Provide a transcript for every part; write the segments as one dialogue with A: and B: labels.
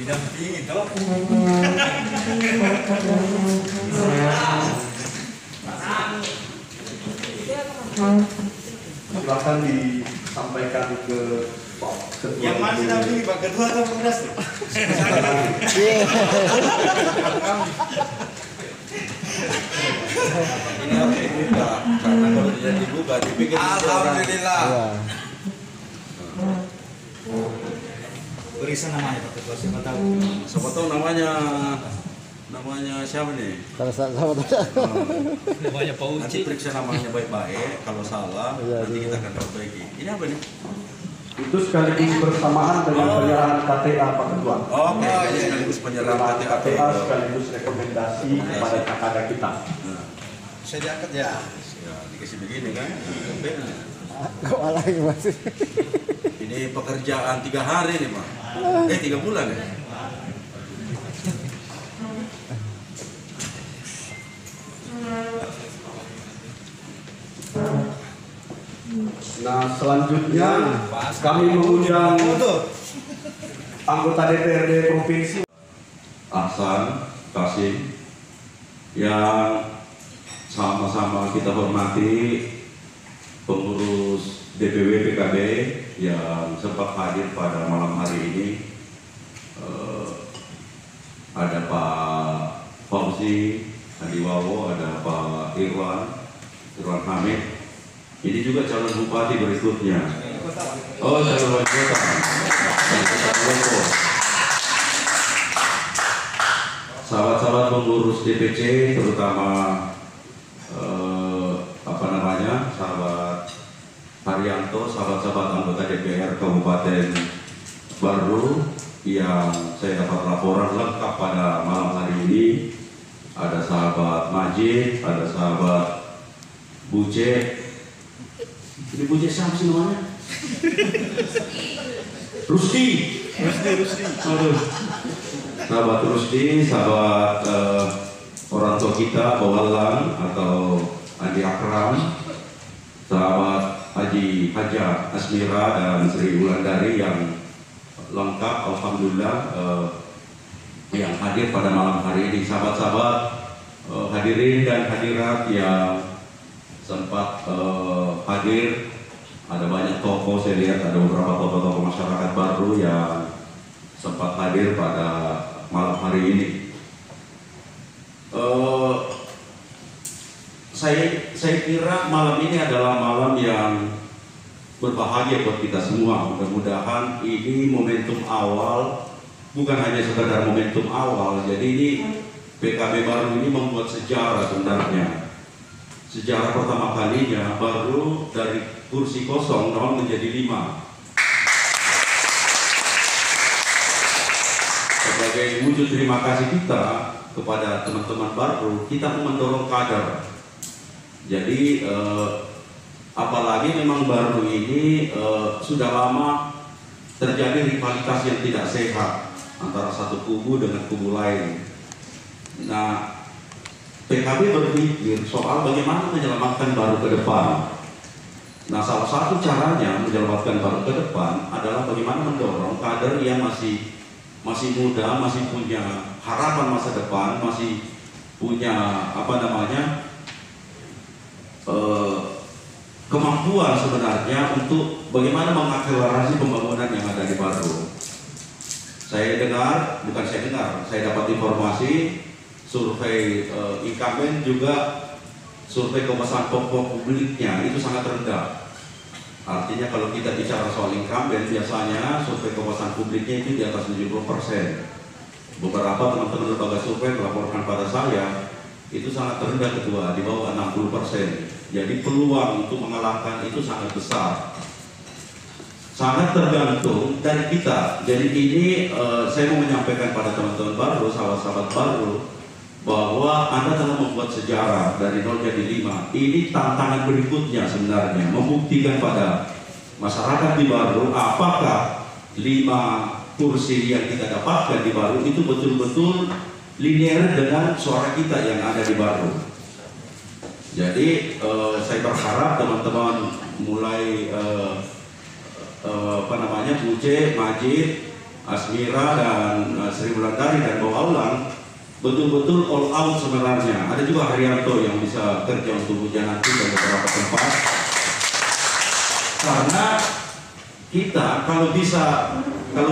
A: didampingi toh.
B: Silakan disampaikan ke Pak Ketua.
A: Yang mana didampingi Pak Ketua atau Pak Mudas?
C: Ini alhamdulillah, karena kalau tidak dibuka dipikir
A: Alhamdulillah.
D: Beri namanya Pak Ketua, siapa tahu.
C: Siapa tahu namanya siapa nih?
D: Namanya Pak
C: Nanti
D: Uci.
C: periksa namanya baik-baik, kalau salah nanti kita akan perbaiki. Ini apa nih?
B: Itu sekaligus bersamaan dengan penyerahan KTA Pak Ketua.
C: Oke, ini sekaligus penyerahan
B: KTA
C: KTA.
B: sekaligus rekomendasi kepada kakak kita.
C: Nah,
A: Saya diangkat ya.
C: ya, dikasih begini kan? Benar.
E: Kok lagi masih?
C: Ini pekerjaan 3 hari nih Pak. 3 bulan ya?
B: Nah, selanjutnya kami mengundang anggota DPRD Provinsi
C: Ahsan, Kasim, yang sama-sama kita hormati pengurus DPW PKB yang sempat hadir pada malam hari ini. Ada Pak Fauzi, Adiwawo, ada Pak Irwan Hamid. Ini juga calon bupati berikutnya. Oh, calon wali kota. Sahabat-sahabat pengurus DPC, terutama sahabat Haryanto, sahabat-sahabat anggota DPR Kabupaten Baru yang saya dapat laporan lengkap pada malam hari ini. Ada sahabat Majid, ada sahabat Buce. Ini Buce siapa sih namanya? Rusdi. Aduh. Sahabat Rusdi, sahabat orang tua kita Bawalan atau Andi Akram, sahabat Haja Asmira dan Sri Wulandari yang lengkap, alhamdulillah yang hadir pada malam hari ini. Sahabat-sahabat hadirin dan hadirat yang sempat hadir, ada banyak tokoh, saya lihat ada beberapa tokoh-tokoh masyarakat baru yang sempat hadir pada malam hari ini. Saya kira malam ini adalah malam yang berbahagia buat kita semua. Mudah-mudahan ini momentum awal, bukan hanya sekadar momentum awal. Jadi ini PKB baru ini membuat sejarah sebenarnya. Sejarah pertama kalinya baru dari kursi kosong menjadi 5. Sebagai wujud terima kasih kita kepada teman-teman baru, kita mendorong kader. Jadi apalagi memang baru ini sudah lama terjadi rivalitas yang tidak sehat antara satu kubu dengan kubu lain. Nah, PKB berpikir soal bagaimana menyelamatkan baru ke depan. Nah, salah satu caranya menyelamatkan baru ke depan adalah bagaimana mendorong kader yang masih muda, masih punya harapan masa depan, masih punya kemampuan sebenarnya untuk bagaimana mengakselerasi pembangunan yang ada di Baru. Saya dapat informasi survei incumbent juga survei kepuasan publiknya itu sangat rendah. Artinya kalau kita bicara soal incumbent, biasanya survei kepuasan publiknya itu di atas 70%. Beberapa teman-teman lembaga survei melaporkan pada saya itu sangat rendah, kedua di bawah 60%. Jadi peluang untuk mengalahkan itu sangat besar. Sangat tergantung dari kita. Jadi ini saya mau menyampaikan pada teman-teman baru, sahabat-sahabat baru, bahwa Anda telah membuat sejarah dari 0 jadi 5. Ini tantangan berikutnya sebenarnya, membuktikan pada masyarakat di Baru apakah 5 kursi yang kita dapatkan di Baru itu betul-betul linear dengan suara kita yang ada di Baru. Jadi saya berharap teman-teman mulai Buce, Majid, Asmira dan Sri Wulandari dan Bau Aulang betul-betul all out sebenarnya. Ada juga Haryanto yang bisa kerja untuk Hujanati dan beberapa tempat. Karena kita kalau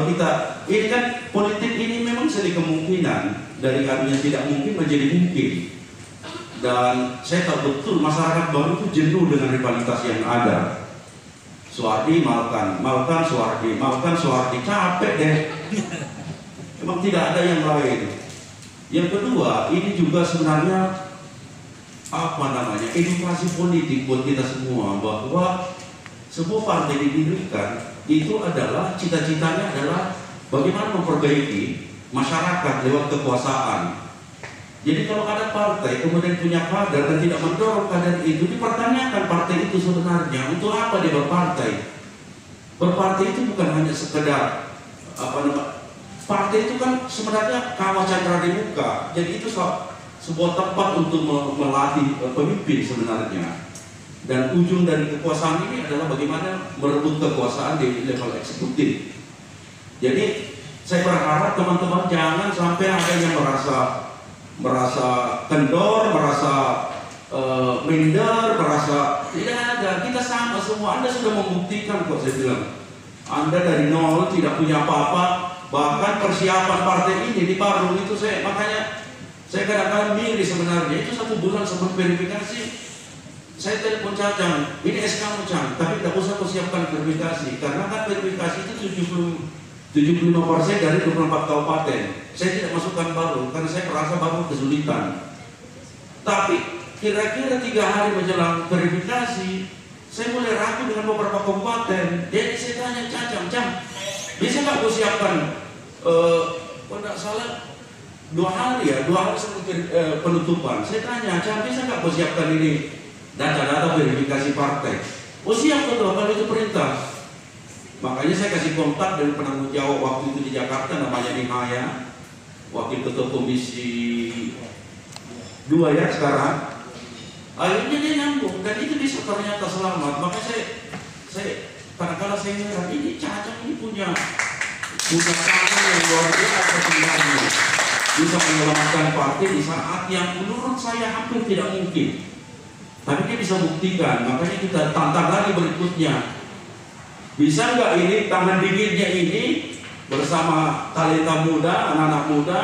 C: kita ini kan politik ini memang seni kemungkinan dari kami yang tidak mungkin menjadi mungkin. Dan saya tahu betul masyarakat baru itu jenuh dengan rivalitas yang ada. Suwardi Malkan, Suwardi, capek deh. Memang tidak ada yang lain. Yang kedua, ini juga sebenarnya edukasi politik buat kita semua, bahwa sebuah partai didirikan itu adalah cita-citanya adalah bagaimana memperbaiki masyarakat lewat kekuasaan. Jadi kalau ada partai kemudian punya kader dan tidak mendorong kader itu, dipertanyakan partai itu sebenarnya untuk apa dia berpartai. Berpartai itu bukan hanya sekedar partai itu kan sebenarnya kawah candra di muka. Jadi itu sebuah tempat untuk melatih pemimpin sebenarnya. Dan ujung dari kekuasaan ini adalah bagaimana merebut kekuasaan di level eksekutif. Jadi saya berharap teman-teman jangan sampai ada yang merasa kendor, merasa minder, merasa tidak ada. Kita sama semua. Anda sudah membuktikan kok, saya bilang. Anda dari nol tidak punya apa-apa. Bahkan persiapan partai ini di Parung itu makanya saya kadang-kadang miris sebenarnya. Itu 1 bulan sebelum verifikasi saya telepon Cacang, ini SK Cang, tapi tidak usah persiapkan verifikasi karena kan verifikasi itu 75% dari 24 kabupaten. Saya tidak masukkan Baru karena saya merasa Baru kesulitan. Tapi kira-kira 3 hari menjelang verifikasi, saya mulai ragu dengan beberapa kabupaten. Jadi saya tanya Cang, bisa nggak aku siapkan? Kalau tidak salah 2 hari sebelum penutupan. Saya tanya Cang, bisa nggak aku siapkan ini data-data verifikasi partai? Oh siap betul, kalau itu perintah. Makanya saya kasih kontak dengan penanggung jawab waktu itu di Jakarta, namanya Nihaya, wakil ketua komisi 2 ya sekarang. Akhirnya dia nyambung dan itu bisa ternyata selamat. Maka saya kadang-kadang saya heran, ini Cacang ini punya tangan yang luar biasa sebenarnya, bisa menyelamatkan partai di saat yang menurut saya hampir tidak mungkin. Tapi dia bisa buktikan, makanya kita tantang lagi berikutnya. Bisa nggak ini tangan dinginnya ini bersama talenta muda, anak-anak muda,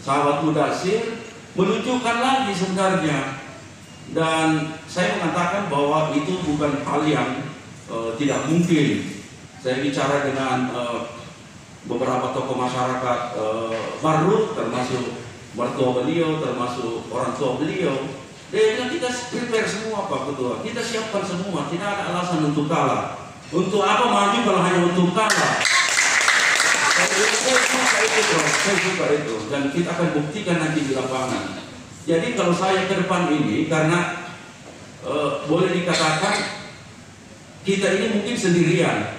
C: sahabat Mudasir menunjukkan lagi sebenarnya. Dan saya mengatakan bahwa itu bukan hal yang tidak mungkin. Saya bicara dengan beberapa tokoh masyarakat Marut, termasuk mertua beliau, termasuk orang tua beliau. Dia bilang kita prepare semua Pak Ketua, kita siapkan semua, tidak ada alasan untuk kalah. Untuk apa maju kalau hanya untuk kalah? Saya suka itu, dan kita akan buktikan nanti di lapangan. Jadi kalau saya ke depan ini, karena boleh dikatakan kita ini mungkin sendirian.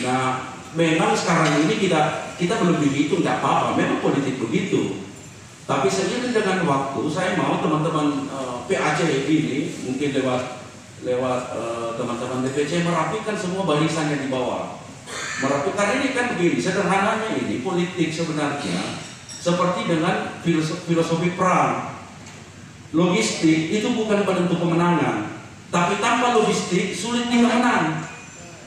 C: Nah, memang sekarang ini kita belum begitu, nggak apa-apa, memang politik begitu. Tapi seiring dengan waktu, saya mau teman-teman PAC ini mungkin lewat teman-teman DPC merapikan semua barisannya di bawah. Merapikan ini kan begini, sederhananya ini politik sebenarnya seperti dengan filosofi perang. Logistik itu bukan penentu kemenangan, tapi tanpa logistik sulit menang.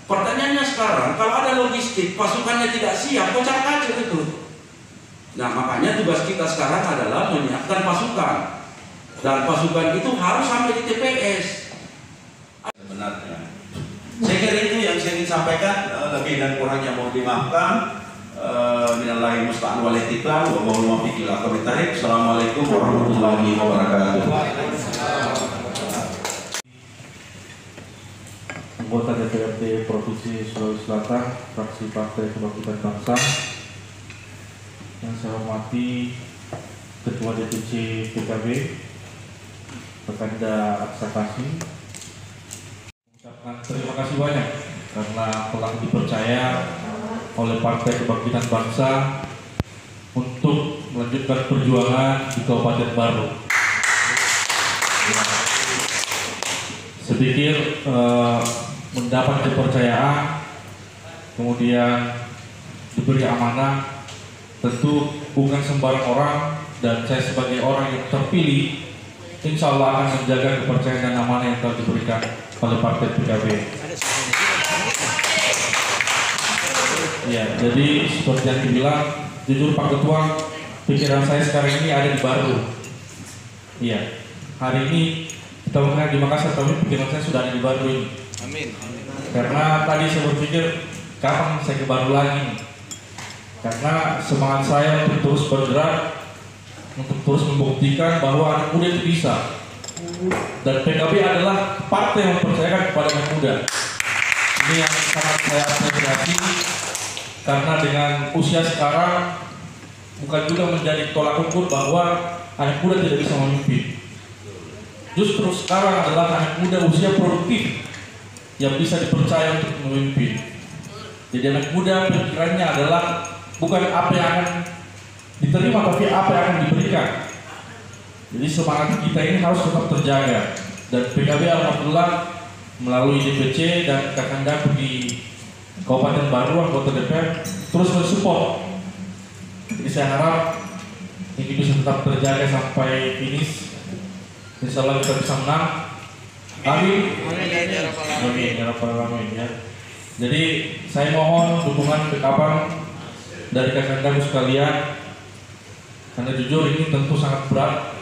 C: Pertanyaannya sekarang, kalau ada logistik, pasukannya tidak siap, kocak-kacir itu. Nah, makanya tugas kita sekarang adalah menyiapkan pasukan. Dan pasukan itu harus sampai di TPS.
A: Sebenarnya saya kira itu yang saya ingin sampaikan. Lebih dan kurangnya mohon dimaafkan. Minallahi musta'an wal istiqlal wa mohon maaf bila komentar. Assalamualaikum warahmatullahi wabarakatuh.
D: Anggota DPRD Provinsi Sulawesi Selatan, fraksi Partai Kebangkitan Bangsa. Yang saya hormati Ketua DPC PKB Pekanda Aksa Kasih, mengucapkan terima kasih banyak karena telah dipercaya oleh Partai Kebangkitan Bangsa untuk melanjutkan perjuangan di Kabupaten Baru. Saya pikir mendapat kepercayaan, kemudian diberi amanah, tentu bukan sembarang orang, dan saya sebagai orang yang terpilih, insya Allah akan menjaga kepercayaan dan amanah yang telah diberikan oleh Partai PKB. Ya, jadi seperti yang dibilang, jujur Pak Ketua, pikiran saya sekarang ini ada di Baru. Iya, hari ini kita mengenai di Makassar, tapi pikiran saya sudah ada di Baru ini.
F: Amin.
D: Karena tadi saya berpikir, kapan saya ke Baru lagi? Karena semangat saya untuk terus bergerak, untuk terus membuktikan bahwa anak muda itu bisa. Dan PKB adalah partai yang mempercayakan kepada anak muda. Ini yang sangat saya apresiasi, karena dengan usia sekarang bukan juga menjadi tolak ukur bahwa anak muda tidak bisa memimpin. Justru sekarang adalah anak muda usia produktif yang bisa dipercaya untuk memimpin. Jadi anak muda pikirannya adalah bukan apa yang akan diterima, tapi apa yang akan diberikan. Jadi semangat kita ini harus tetap terjaga. Dan PKB alhamdulillah melalui DPC dan Kakanda di Kabupaten Baru, anggota DPR terus mensupport. Jadi saya harap ini bisa tetap terjaga sampai finish. Insya Allah kita bisa menang. Amin. Amin. Ya Rabbal Alamin, ya. Jadi saya mohon dukungan kekapan dari kakak-kakak sekalian, karena jujur ini tentu sangat berat,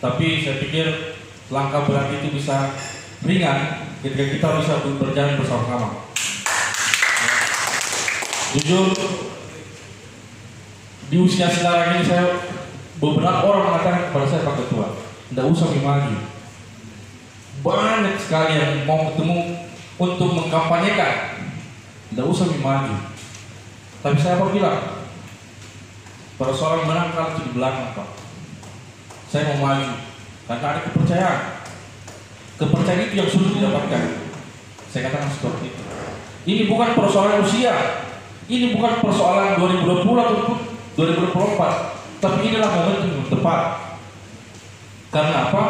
D: tapi saya pikir langkah berat itu bisa ringan ketika kita bisa berjalan bersama-sama. Jujur di usia sekarang ini saya beberapa orang mengatakan kepada saya, Pak Ketua, tidak usah maju. Banyak sekali yang mau ketemu untuk mengkampanyekan, tidak usah maju. Tapi saya apa bilang? Persoalan menang kalau di belakang, Pak. Saya mau maju karena ada kepercayaan. Kepercayaan itu yang sulit didapatkan. Saya katakan seperti itu. Ini bukan persoalan usia. Ini bukan persoalan 2020 ataupun 2024. Tapi inilah momentum yang tepat. Karena apa?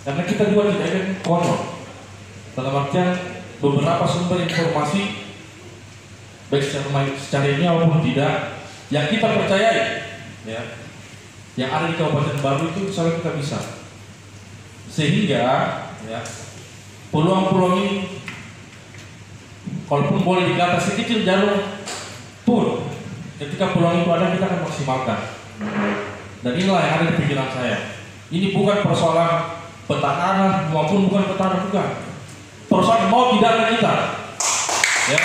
D: Karena kita juga tidak ingin kotor. Dalam artian beberapa sumber informasi baik secara ilmiah maupun tidak yang kita percayai, ya, yang ada di Kabupaten Baru itu insya kita bisa, sehingga ya, peluang-peluang ini kalaupun boleh dikata sekecil jalur pun, ketika peluang itu ada kita akan maksimalkan. Dan inilah yang ada di pikiran saya. Ini bukan persoalan petahana maupun bukan petahana, bukan persoalan mau tidaknya kita, ya.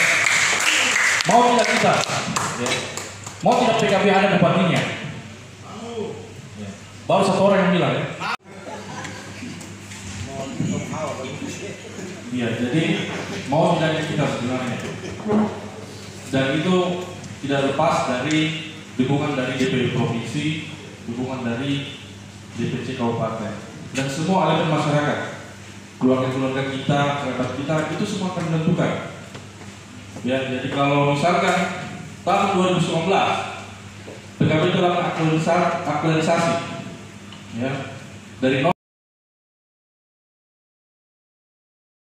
D: Mau tidak kita, ya. Mau tidak PKB ada bupatinya, ya. Baru satu orang yang bilang, ya. Iya, jadi mau tidaknya kita sebenarnya, dan itu tidak lepas dari dukungan dari DPD provinsi, dukungan dari DPC kabupaten, dan semua elemen masyarakat, keluarga-keluarga kita, kerabat kita, itu semua akan menentukan. Ya, jadi kalau misalkan tahun 2019 PKB telah aktualisasi, ya, dari